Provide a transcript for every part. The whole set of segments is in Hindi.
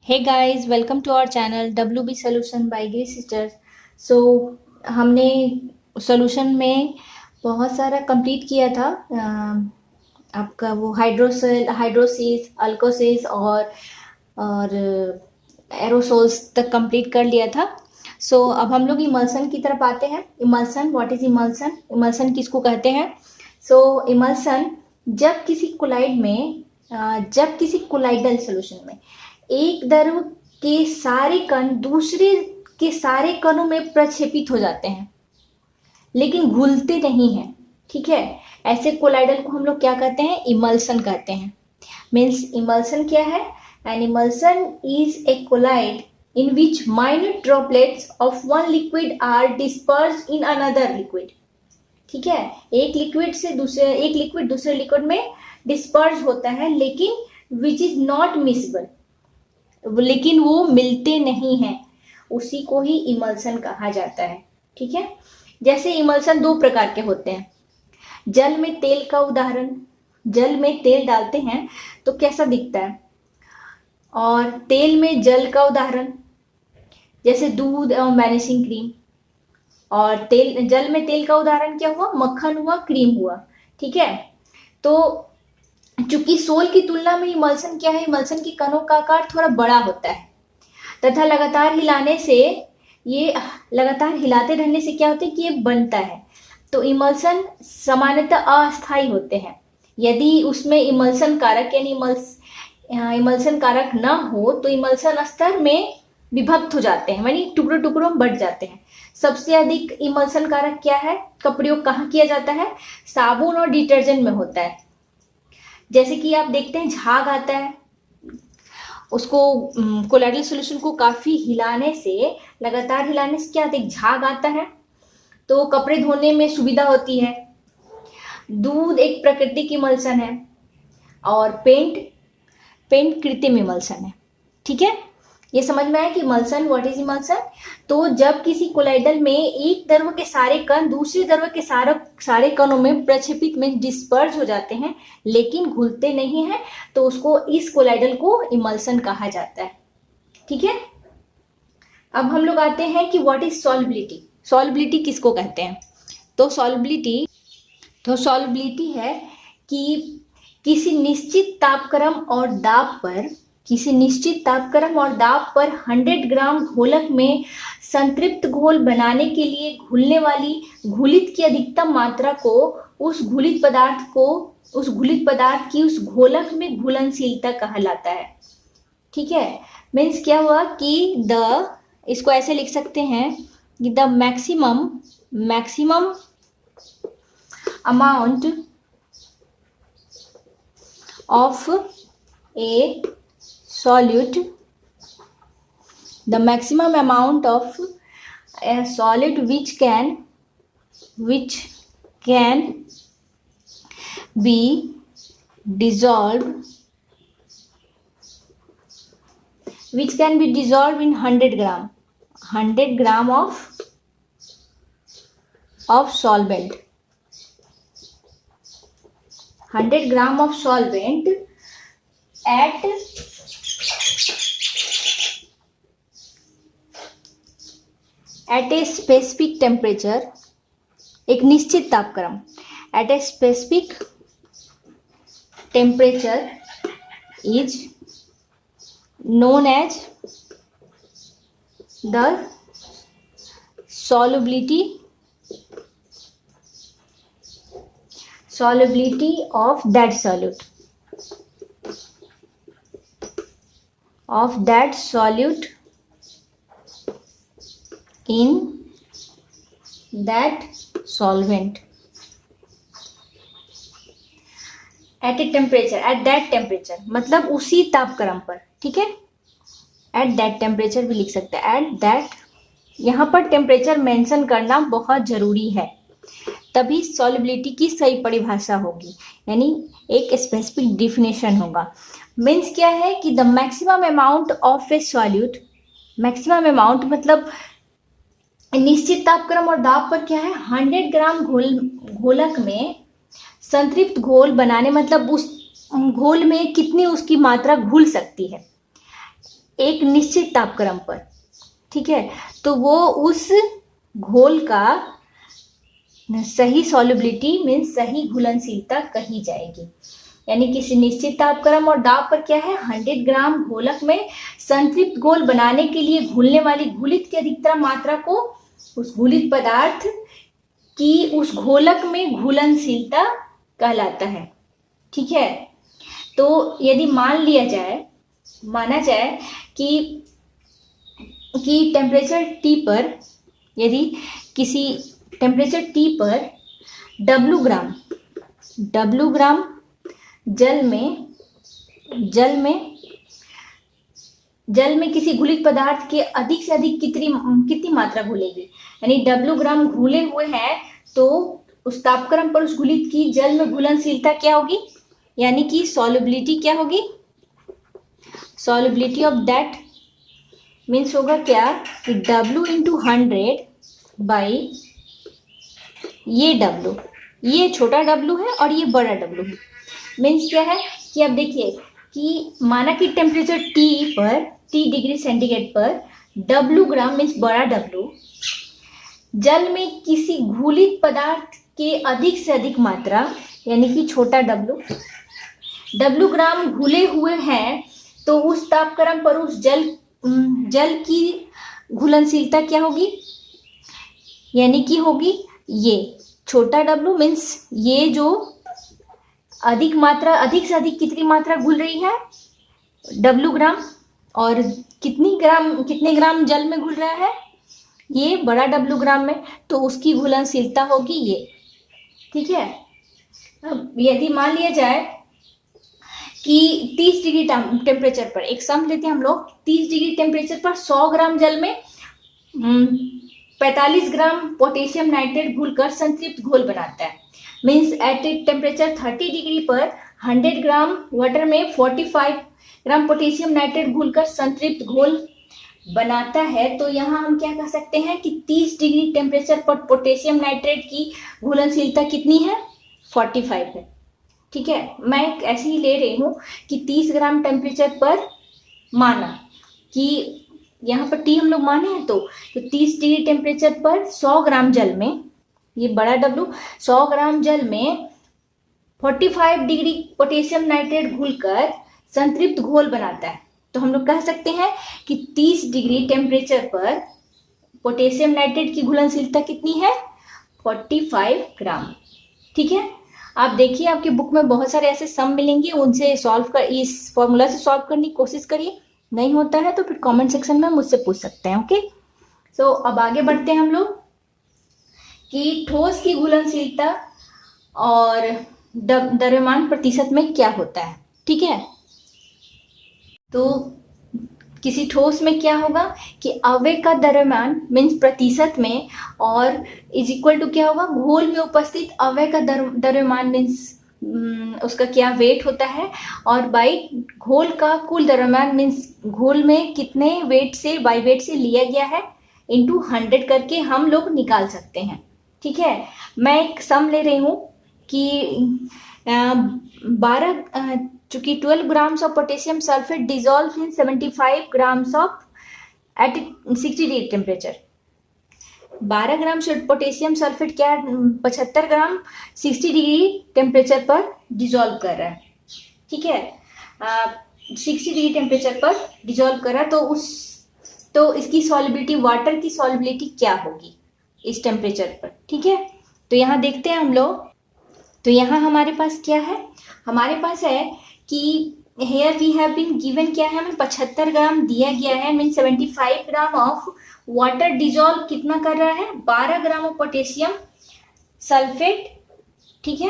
Hey guys, welcome to our channel WB solution by grey sisters. So हमने सॉल्यूशन में बहुत सारा कंप्लीट किया था। आपका वो हाइड्रोसिस, अल्कोसिस और एरोसोल्स तक कंप्लीट कर लिया था। सो अब हम लोग इमल्सन की तरफ आते हैं। Emulsion, what is emulsion? Emulsion किसको कहते हैं? सो इमल्सन जब किसी कोलाइड में जब किसी कोलाइडल सॉल्यूशन में एक द्रव के सारे कण दूसरे के सारे कणों में प्रक्षेपित हो जाते हैं लेकिन घुलते नहीं हैं। ठीक है, ऐसे कोलाइडल को हम लोग क्या कहते हैं? इमल्सन कहते हैं। मीन्स इमल्सन क्या है? An emulsion is a colloid in which minute droplets of one liquid are dispersed in another liquid। ठीक है, एक लिक्विड दूसरे लिक्विड में डिस्पर्स होता है लेकिन विच इज नॉट मिसिबल, लेकिन वो मिलते नहीं हैं, उसी को ही इमल्सन कहा जाता है। ठीक है, जैसे इमल्सन दो प्रकार के होते हैं। जल में तेल का उदाहरण, जल में तेल डालते हैं तो कैसा दिखता है, और तेल में जल का उदाहरण जैसे दूध एवं वैनिशिंग क्रीम। और जल में तेल का उदाहरण क्या हुआ? मक्खन हुआ, क्रीम हुआ। ठीक है, तो चूंकि सोल की तुलना में इमल्सन क्या है? इमल्सन की कणों का आकार थोड़ा बड़ा होता है तथा लगातार हिलाते रहने से क्या होता है कि ये बनता है। तो इमल्सन सामान्यतः अस्थायी होते हैं। यदि उसमें इमल्सन कारक यानी इमल्सन कारक ना हो तो इमल्सन स्तर में विभक्त हो जाते हैं, यानी टुकड़ों टुकड़ों में बढ़ जाते हैं। सबसे अधिक इमल्सन कारक क्या है? का प्रयोग कहाँ किया जाता है? साबुन और डिटर्जेंट में होता है। जैसे कि आप देखते हैं झाग आता है, उसको कोलाइडल सॉल्यूशन को काफी लगातार हिलाने से क्या होता है? झाग आता है, तो कपड़े धोने में सुविधा होती है। दूध एक प्राकृतिक इमल्सन है और पेंट कृत्रिम इमल्सन है। ठीक है, ये समझ में आया कि इमल्सन, व्हाट इज इमल्सन? तो जब किसी कोलाइडल में एक द्रव के सारे कण दूसरे द्रव के सारे कणों में प्रक्षेपित में डिस्पर्स हो जाते हैं लेकिन घुलते नहीं हैं, तो उसको इस कोलाइडल को इमल्सन कहा जाता है। ठीक है, अब हम लोग आते हैं कि व्हाट इज सॉल्युबिलिटी। सॉल्युबिलिटी किसको कहते हैं? तो सॉल्युबिलिटी है कि किसी निश्चित तापक्रम और दाब पर 100 ग्राम घोलक में संतृप्त घोल बनाने के लिए घुलने वाली घुलित की अधिकतम मात्रा को उस घुलित पदार्थ की उस घोलक में घुलनशीलता कहलाता है। ठीक है, मीन्स क्या हुआ कि इसको ऐसे लिख सकते हैं कि the maximum amount of A solute, the maximum amount of a solid which can be dissolved in 100 gram of solvent. 100 gram of solvent at a specific temperature, एक निश्चित तापक्रम, at a specific temperature is known as the solubility of that solute in that solvent at that temperature मतलब उसी तापक्रम पर। ठीक है, at that temperature भी लिख सकते हैं। at that, यहाँ पर टेम्परेचर मेंशन करना बहुत जरूरी है, तभी सॉल्युबिलिटी की सही परिभाषा होगी, यानी एक स्पेसिफिक डिफिनेशन होगा। मीन्स क्या है कि the maximum amount of A solute, maximum amount मतलब निश्चित तापक्रम और दाब पर क्या है? 100 ग्राम घोलक में संतृप्त घोल बनाने, मतलब उस घोल में कितनी उसकी मात्रा घुल सकती है। एक निश्चित तापक्रम पर, ठीक है, तो वो उस घोल का सही सॉल्युबिलिटी मीन्स सही घुलनशीलता कही जाएगी। यानी किसी निश्चित तापक्रम और दाब पर क्या है, 100 ग्राम घोलक में संतृप्त घोल बनाने के लिए घुलने वाली घुलित की अधिकतम मात्रा को उस घुलित पदार्थ की उस घोलक में घुलनशीलता कहलाता है। ठीक है, तो यदि माना जाए कि टेम्परेचर T पर, यदि किसी टेम्परेचर T पर W ग्राम जल में किसी घुलित पदार्थ के अधिक से अधिक कितनी मात्रा घुलेगी, यानी W ग्राम घुले हुए हैं तो उस तापक्रम पर उस घुलित की जल में घुलनशीलता क्या होगी, यानी कि सॉल्युबिलिटी क्या होगी, सॉल्युबिलिटी ऑफ दैट मीन्स होगा क्या कि W × 100 बाई ये W, ये छोटा W है और ये बड़ा W है। मीन्स क्या है कि अब देखिए कि माना कि टेम्परेचर T डिग्री सेंटीग्रेड पर W ग्राम मीन्स बड़ा W जल में किसी घुलित पदार्थ के अधिक से अधिक मात्रा यानी कि छोटा W ग्राम घुले हुए हैं, तो उस तापक्रम पर उस जल की घुलनशीलता क्या होगी, यानी कि होगी ये छोटा W मीन्स ये जो अधिक से अधिक कितनी मात्रा घुल रही है W ग्राम, और कितने ग्राम जल में घुल रहा है ये बड़ा W ग्राम में, तो उसकी घुलनशीलता होगी ये। ठीक है, अब यदि मान लिया जाए कि 30 डिग्री टेम्परेचर पर, एक सम लेते हैं हम लोग, 30 डिग्री टेम्परेचर पर 100 ग्राम जल में 45 ग्राम पोटेशियम नाइट्रेट घुलकर संतृप्त घोल बनाता है। मीन्स एट टेम्परेचर 30 डिग्री पर 100 ग्राम वाटर में 45 ग्राम पोटेशियम नाइट्रेट घुलकर संतृप्त घोल बनाता है। तो यहाँ हम क्या कह सकते हैं कि 30 डिग्री टेम्परेचर पर पोटेशियम नाइट्रेट की घुलनशीलता कितनी है, 45 है। ठीक है, मैं ऐसे ही ले रही हूँ कि 30 ग्राम टेम्परेचर पर माना कि यहाँ पर T हम लोग माने हैं, तो 30 डिग्री टेम्परेचर पर 100 ग्राम जल में, ये बड़ा W, 100 ग्राम जल में 45 डिग्री पोटेशियम नाइट्रेट घुलकर संतृप्त घोल बनाता है। तो हम लोग कह सकते हैं कि 30 डिग्री टेम्परेचर पर पोटेशियम नाइट्रेट की घुलनशीलता कितनी है, 45 ग्राम। ठीक है, आप देखिए आपकी बुक में बहुत सारे ऐसे सम मिलेंगे, उनसे इस फॉर्मूला से सॉल्व करने की कोशिश करिए। नहीं होता है तो फिर कमेंट सेक्शन में मुझसे पूछ सकते हैं। ओके, सो अब आगे बढ़ते हैं हम लोग कि ठोस की घुलनशीलता और द्रव्यमान प्रतिशत में क्या होता है। ठीक है, तो किसी ठोस में क्या होगा कि आवेग का द्रव्यमान मीन्स प्रतिशत में, और इज इक्वल टू क्या होगा, घोल में उपस्थित आवेग का द्रव्यमान मीन्स उसका क्या वेट होता है, और बाई घोल का कुल द्रव्यमान मीन्स घोल में कितने वेट से बाई वेट से लिया गया है इंटू 100 करके हम लोग निकाल सकते हैं। ठीक है, मैं एक सम ले रही हूँ कि 12 grams of potassium sulphate dissolve in 75 grams of at 60 degree temperature. 12 gram potassium sulphate क्या 75 ग्राम 60 डिग्री टेम्परेचर पर डिजॉल्व कर रहा है। ठीक है, 60 डिग्री टेम्परेचर पर डिजॉल्व कर रहा है, तो इसकी सॉल्युबिलिटी, वाटर की सॉल्युबिलिटी क्या होगी इस टेम्परेचर पर। ठीक है, तो यहाँ देखते हैं हम लोग, तो यहाँ हमारे पास क्या है, हमारे पास है कि here we have been given क्या है, हमें 75 ग्राम दिया गया है, mean 75 gram of water dissolve कितना कर रहा है, 12 ग्राम ऑफ पोटेशियम सल्फेट। ठीक है,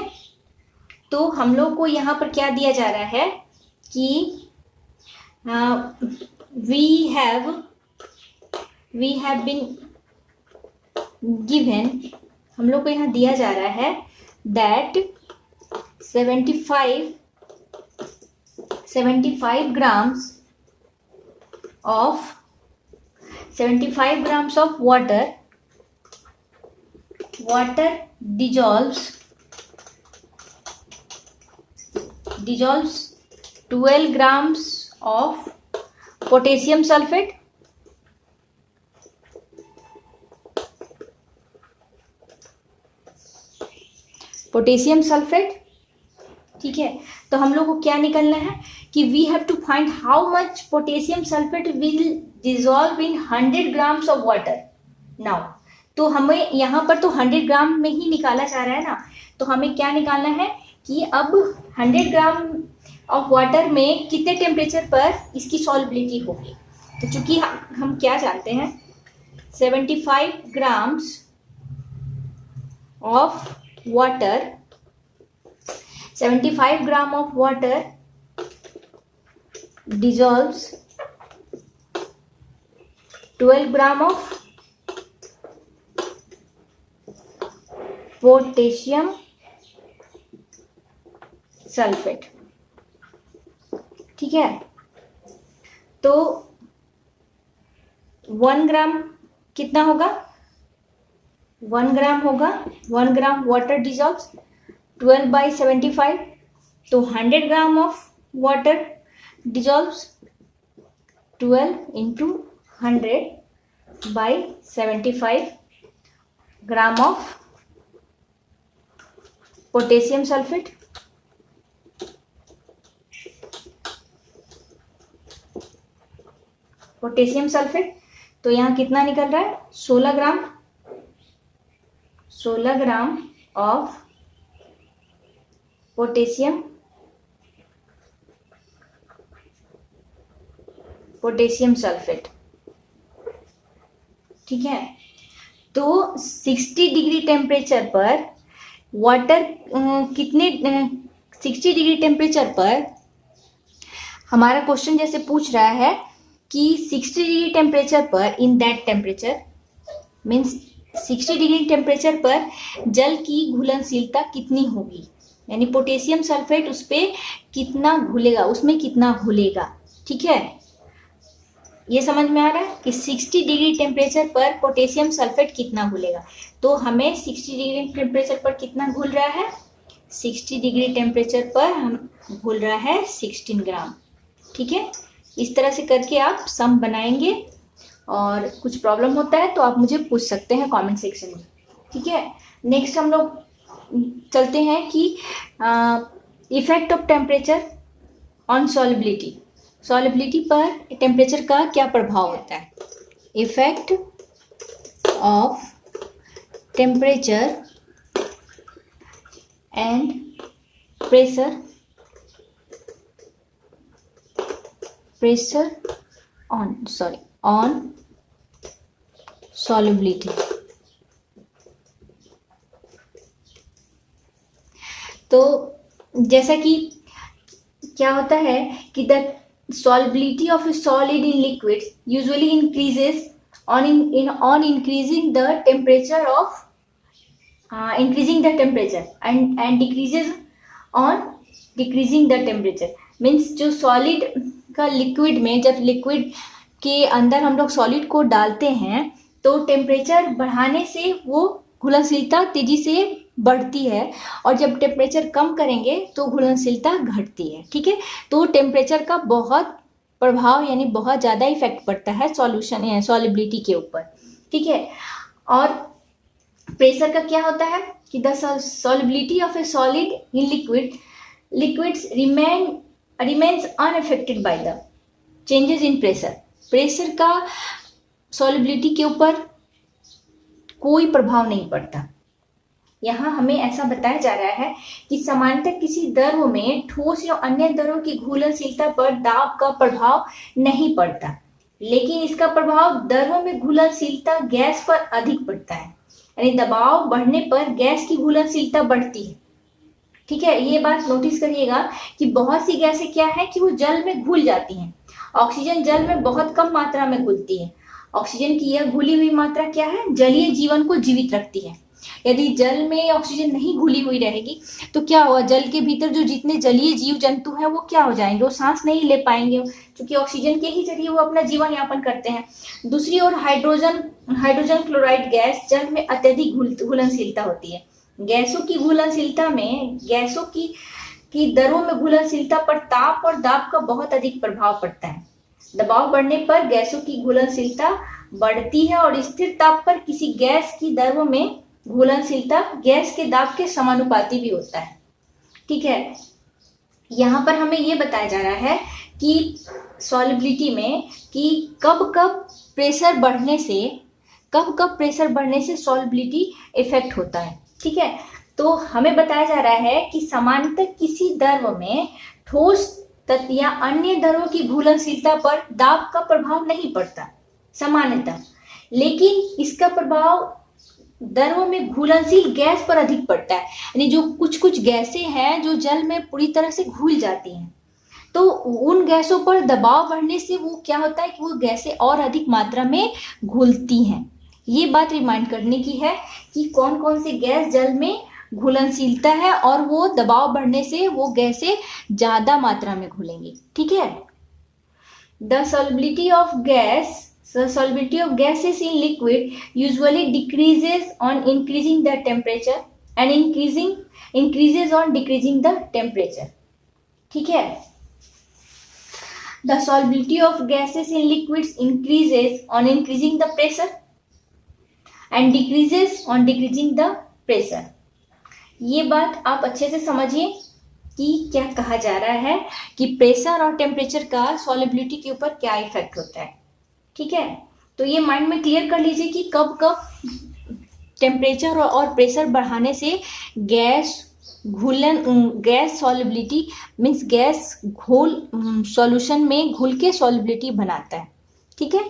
तो हम लोग को यहाँ पर क्या दिया जा रहा है कि वी हैव बीन गिवन, हम लोग को यहाँ दिया जा रहा है that 75 grams of water dissolves 12 grams of potassium sulphate, potassium sulphate, ठीक है। तो हम लोग को क्या निकलना है कि we have to find how much potassium sulphate will dissolve in 100 grams of water now. तो हमें यहाँ पर तो 100 ग्राम में ही निकाला जा रहा है ना, तो हमें क्या निकालना है कि अब 100 ग्राम ऑफ वाटर में कितने टेम्परेचर पर इसकी सॉल्युबिलिटी होगी। तो चूंकि हम क्या जानते हैं 75 grams of water, 75 gram of water dissolves 12 gram of potassium sulphate, ठीक है। तो 1 ग्राम कितना होगा, 1 ग्राम होगा, 1 ग्राम वाटर डिजॉल्व्स 12/75, तो 100 ग्राम of water dissolves 12 into 100/75 gram of potassium sulphate. Potassium sulphate तो यहाँ कितना निकल रहा है 16 ग्राम, 16 ग्राम ऑफ पोटेशियम सल्फेट, ठीक है। तो 60 डिग्री टेम्परेचर पर वाटर कितने 60 डिग्री टेम्परेचर पर हमारा क्वेश्चन जैसे पूछ रहा है कि 60 डिग्री टेम्परेचर पर in that temperature means 60 degree temperature पर जल की घुलनशीलता कितनी होगी, यानी पोटेशियम सल्फेट उस पर कितना घुलेगा, उसमें कितना घुलेगा, ठीक है। ये समझ में आ रहा है कि 60 डिग्री टेम्परेचर पर पोटेशियम सल्फेट कितना घुलेगा। तो हमें 60 डिग्री टेम्परेचर पर कितना घुल रहा है, 60 डिग्री टेम्परेचर पर हम घुल रहा है 16 ग्राम, ठीक है। इस तरह से करके आप सम बनाएंगे और कुछ प्रॉब्लम होता है तो आप मुझे पूछ सकते हैं कमेंट सेक्शन में, ठीक है। नेक्स्ट हम लोग चलते हैं कि effect of temperature on solubility, solubility पर टेम्परेचर का क्या प्रभाव होता है। Effect of temperature and pressure on solubility. तो जैसा कि क्या होता है कि the solubility of a solid in liquids usually increases on increasing the temperature and decreases on decreasing the temperature। Means जो सॉलिड का लिक्विड में, जब लिक्विड के अंदर हम लोग सॉलिड को डालते हैं तो टेम्परेचर बढ़ाने से वो घुलनशीलता तेजी से बढ़ती है, और जब टेम्परेचर कम करेंगे तो घुलनशीलता घटती है, ठीक है। तो टेम्परेचर का बहुत प्रभाव यानी बहुत ज़्यादा इफेक्ट पड़ता है सॉल्यूशन सॉल्युबिलिटी के ऊपर, ठीक है। और प्रेशर का क्या होता है कि the solubility of A solid in liquids remains unaffected by the changes in pressure. Pressure का सॉल्युबिलिटी के ऊपर कोई प्रभाव नहीं पड़ता। यहाँ हमें ऐसा बताया जा रहा है कि सामान्यतः किसी द्रव में ठोस या अन्य द्रव की घुलनशीलता पर दाब का प्रभाव नहीं पड़ता, लेकिन इसका प्रभाव द्रव में घुलनशीलता गैस पर अधिक पड़ता है, यानी दबाव बढ़ने पर गैस की घुलनशीलता बढ़ती है, ठीक है। ये बात नोटिस करिएगा कि बहुत सी गैसें क्या है कि वो जल में घुल जाती हैं। ऑक्सीजन जल में बहुत कम मात्रा में घुलती है। ऑक्सीजन की यह घुली हुई मात्रा क्या है, जलीय जीवन को जीवित रखती है। यदि जल में ऑक्सीजन नहीं घुली हुई रहेगी तो क्या होगा, जल के भीतर जो जितने जलीय जीव जंतु हैं वो क्या हो जाएंगे, वो सांस नहीं ले पाएंगे, क्योंकि ऑक्सीजन के ही जरिए वो अपना जीवन यापन करते हैं। दूसरी ओर हाइड्रोजन क्लोराइड गैस जल में अत्यधिक घुलनशीलता होती है। गैसों की घुलनशीलता में गैसों की दरों में घुलनशीलता पर ताप और दाब का बहुत अधिक प्रभाव पड़ता है। दबाव बढ़ने पर गैसों की घुलनशीलता बढ़ती है और स्थिर ताप पर किसी गैस की द्रव में घुलनशीलता गैस के दाब के समानुपाती भी होता है। ठीक है, यहाँ पर हमें ये बताया जा रहा है कि सॉल्युबिलिटी में कि कब कब प्रेशर बढ़ने से सॉल्युबिलिटी इफेक्ट होता है। ठीक है, तो हमें बताया जा रहा है कि सामान्यतः किसी द्रव में ठोस तत्व या अन्य द्रवों की घुलनशीलता पर दाब का प्रभाव नहीं पड़ता सामान्यतः, लेकिन इसका प्रभाव द्रवों में घुलनशील गैस पर अधिक पड़ता है। यानी जो कुछ गैसें हैं जो जल में पूरी तरह से घुल जाती हैं, तो उन गैसों पर दबाव बढ़ने से वो क्या होता है कि वो गैसें और अधिक मात्रा में घुलती हैं। ये बात रिमाइंड करने की है कि कौन कौन सी गैस जल में घुलनशीलता है और वो दबाव बढ़ने से वो गैसें ज्यादा मात्रा में घुलेंगी। ठीक है, the solubility of gases in liquid usually decreases on increasing the temperature and increases on decreasing the temperature. ठीक है, the solubility of gases in liquids increases on increasing the pressure and decreases on decreasing the pressure. ये बात आप अच्छे से समझिए कि क्या कहा जा रहा है कि प्रेशर और टेम्परेचर का सॉल्युबिलिटी के ऊपर क्या इफेक्ट होता है। ठीक है, तो ये माइंड में क्लियर कर लीजिए कि कब कब टेम्परेचर और प्रेशर बढ़ाने से गैस सॉल्युबिलिटी मीन्स गैस घोल सॉल्यूशन में घुल के सॉल्युबिलिटी बनाता है। ठीक है,